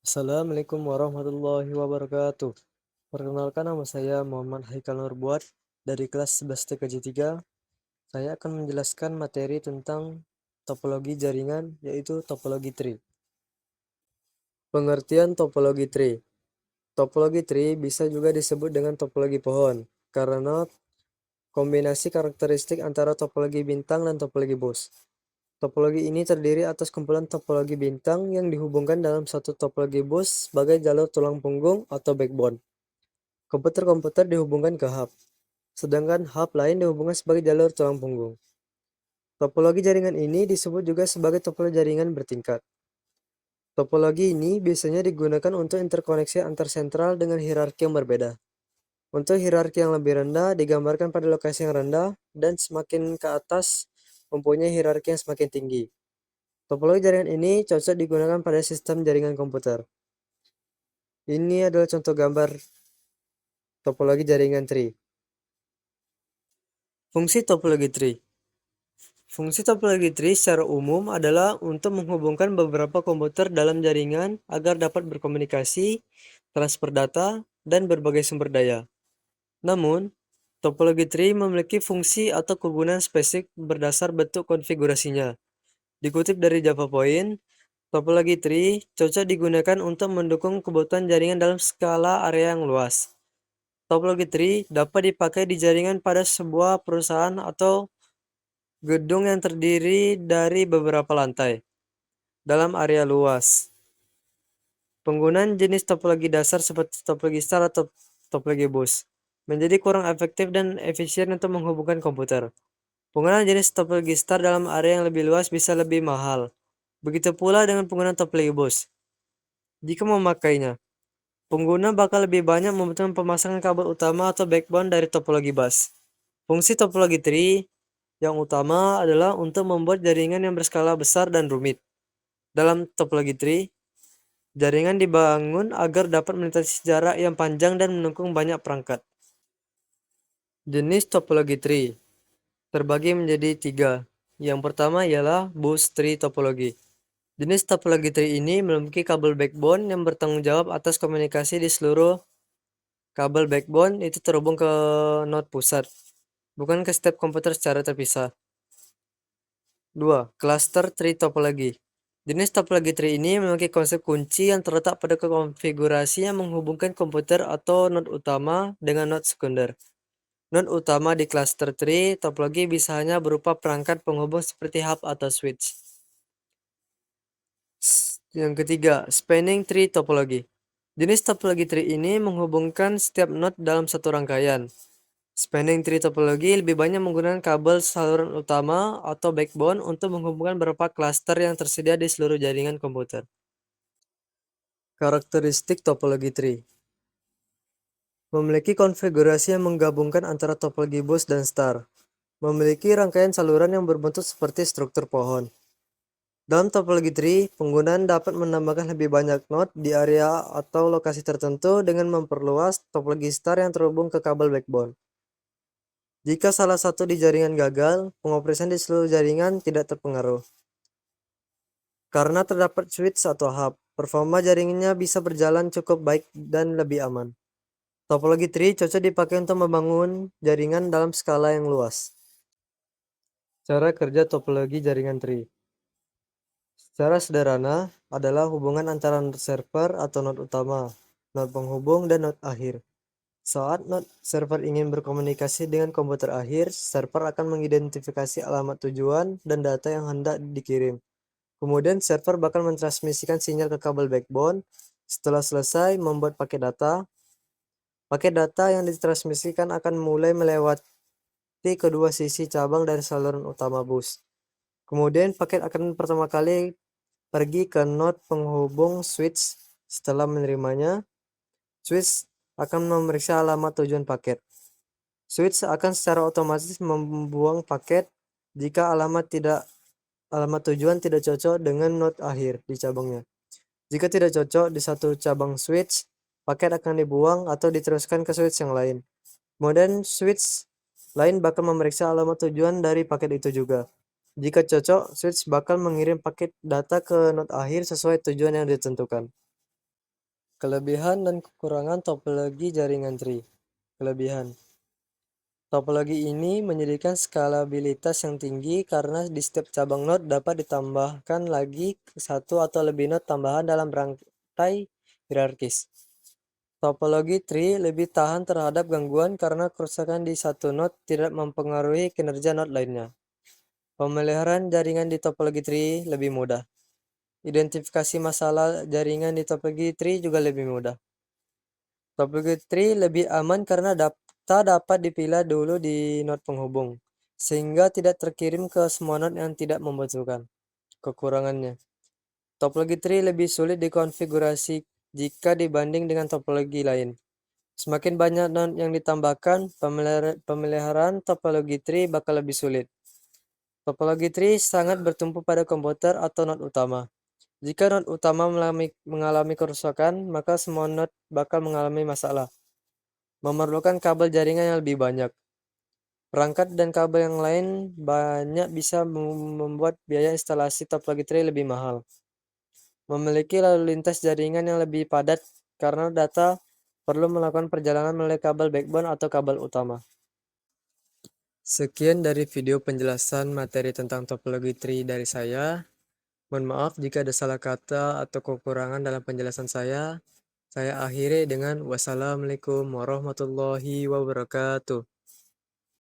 Assalamualaikum warahmatullahi wabarakatuh. Perkenalkan, nama saya Muhammad Haikal Nurbuat dari kelas 11 TKJ 3. Saya akan menjelaskan materi tentang topologi jaringan, yaitu topologi tree. Pengertian topologi tree. Topologi tree bisa juga disebut dengan topologi pohon karena kombinasi karakteristik antara topologi bintang dan topologi bos. Topologi ini terdiri atas kumpulan topologi bintang yang dihubungkan dalam satu topologi bus sebagai jalur tulang punggung atau backbone. Komputer-komputer dihubungkan ke hub, sedangkan hub lain dihubungkan sebagai jalur tulang punggung. Topologi jaringan ini disebut juga sebagai topologi jaringan bertingkat. Topologi ini biasanya digunakan untuk interkoneksi antar sentral dengan hierarki yang berbeda. Untuk hierarki yang lebih rendah digambarkan pada lokasi yang rendah dan semakin ke atas mempunyai hierarki yang semakin tinggi. Topologi jaringan ini cocok digunakan pada sistem jaringan komputer. Ini adalah contoh gambar topologi jaringan tree. Fungsi topologi tree. Fungsi topologi tree secara umum adalah untuk menghubungkan beberapa komputer dalam jaringan agar dapat berkomunikasi, transfer data, dan berbagai sumber daya. Namun, topologi tree memiliki fungsi atau kegunaan spesifik berdasar bentuk konfigurasinya. Dikutip dari Java Point, topologi tree cocok digunakan untuk mendukung kebutuhan jaringan dalam skala area yang luas. Topologi tree dapat dipakai di jaringan pada sebuah perusahaan atau gedung yang terdiri dari beberapa lantai dalam area luas. Penggunaan jenis topologi dasar seperti topologi star atau topologi bus menjadi kurang efektif dan efisien untuk menghubungkan komputer. Penggunaan jenis topologi star dalam area yang lebih luas bisa lebih mahal. Begitu pula dengan penggunaan topologi bus. Jika memakainya, pengguna bakal lebih banyak membutuhkan pemasangan kabel utama atau backbone dari topologi bus. Fungsi topologi tree yang utama adalah untuk membuat jaringan yang berskala besar dan rumit. Dalam topologi tree, jaringan dibangun agar dapat melintasi jarak yang panjang dan mendukung banyak perangkat. Jenis topologi tree terbagi menjadi 3. Yang pertama ialah bus tree topologi. Jenis topologi tree ini memiliki kabel backbone yang bertanggung jawab atas komunikasi di seluruh kabel backbone itu terhubung ke node pusat, bukan ke setiap komputer secara terpisah. 2. Cluster tree topologi. Jenis topologi tree ini memiliki konsep kunci yang terletak pada konfigurasi yang menghubungkan komputer atau node utama dengan node sekunder. Node utama di cluster tree topologi bisa hanya berupa perangkat penghubung seperti hub atau switch. Yang ketiga, spanning tree topologi. Jenis topologi tree ini menghubungkan setiap node dalam satu rangkaian. Spanning tree topologi lebih banyak menggunakan kabel saluran utama atau backbone untuk menghubungkan beberapa klaster yang tersedia di seluruh jaringan komputer. Karakteristik topologi tree memiliki konfigurasi yang menggabungkan antara topologi bus dan star. Memiliki rangkaian saluran yang berbentuk seperti struktur pohon. Dalam topologi tree, penggunaan dapat menambahkan lebih banyak node di area atau lokasi tertentu dengan memperluas topologi star yang terhubung ke kabel backbone. Jika salah satu di jaringan gagal, pengoperasian di seluruh jaringan tidak terpengaruh. Karena terdapat switch atau hub, performa jaringannya bisa berjalan cukup baik dan lebih aman. Topologi tree cocok dipakai untuk membangun jaringan dalam skala yang luas. Cara kerja topologi jaringan tree secara sederhana adalah hubungan antara node server atau node utama, node penghubung, dan node akhir. Saat node server ingin berkomunikasi dengan komputer akhir, server akan mengidentifikasi alamat tujuan dan data yang hendak dikirim. Kemudian server bakal mentransmisikan sinyal ke kabel backbone. Setelah selesai membuat paket data yang ditransmisikan akan mulai melewati kedua sisi cabang dari saluran utama bus. Kemudian paket akan pertama kali pergi ke node penghubung switch. Setelah menerimanya, switch akan memeriksa alamat tujuan paket. Switch akan secara otomatis membuang paket jika alamat tujuan tidak cocok dengan node akhir di cabangnya. Jika tidak cocok di satu cabang switch, paket akan dibuang atau diteruskan ke switch yang lain. Kemudian switch lain bakal memeriksa alamat tujuan dari paket itu juga. Jika cocok, switch bakal mengirim paket data ke node akhir sesuai tujuan yang ditentukan. Kelebihan dan kekurangan topologi jaringan tree. Kelebihan. Topologi ini menyediakan skalabilitas yang tinggi karena di setiap cabang node dapat ditambahkan lagi satu atau lebih node tambahan dalam rantai hierarkis. Topologi tree lebih tahan terhadap gangguan karena kerusakan di satu node tidak mempengaruhi kinerja node lainnya. Pemeliharaan jaringan di topologi tree lebih mudah. Identifikasi masalah jaringan di topologi tree juga lebih mudah. Topologi tree lebih aman karena data dapat dipilih dulu di node penghubung, sehingga tidak terkirim ke semua node yang tidak membutuhkan. Kekurangannya, topologi tree lebih sulit dikonfigurasi jika dibanding dengan topologi lain. Semakin banyak node yang ditambahkan, pemeliharaan topologi tree bakal lebih sulit. Topologi tree sangat bertumpu pada komputer atau node utama. Jika node utama mengalami kerusakan, maka semua node bakal mengalami masalah. Memerlukan kabel jaringan yang lebih banyak. Perangkat dan kabel yang lain banyak bisa membuat biaya instalasi topologi tree lebih mahal. Memiliki lalu lintas jaringan yang lebih padat karena data perlu melakukan perjalanan melalui kabel backbone atau kabel utama. Sekian dari video penjelasan materi tentang topologi tree dari saya. Mohon maaf jika ada salah kata atau kekurangan dalam penjelasan saya. Saya akhiri dengan wassalamualaikum warahmatullahi wabarakatuh.